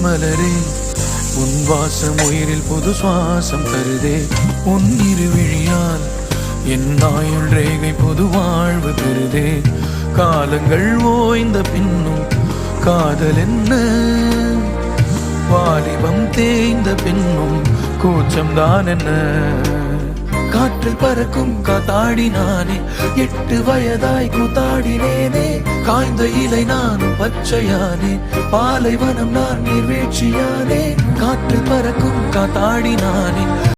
மலரே உன் வாசம் உயிரில் புது சுவாசம் தருதே. உன் இருவிழியால் என் ஆயுள் ரேகை புது வாழ்வு பெறுதே. காலங்கள் ஓய்ந்த பின்னும் காதல் என்ன, வாலிபம் தேய்ந்த பின்னும் கூச்சம் தான் என்ன. காற்றில் பறக்கும் காத்தாடி நானே, 8 வயதாய் கூத்தாடினேனே. காய்ந்த இலை நானும் பச்சையானே, பாலைவனம் நான் நீர்வீழ்ச்சியானே. காற்றில் பறக்கும் காத்தாடி நானே.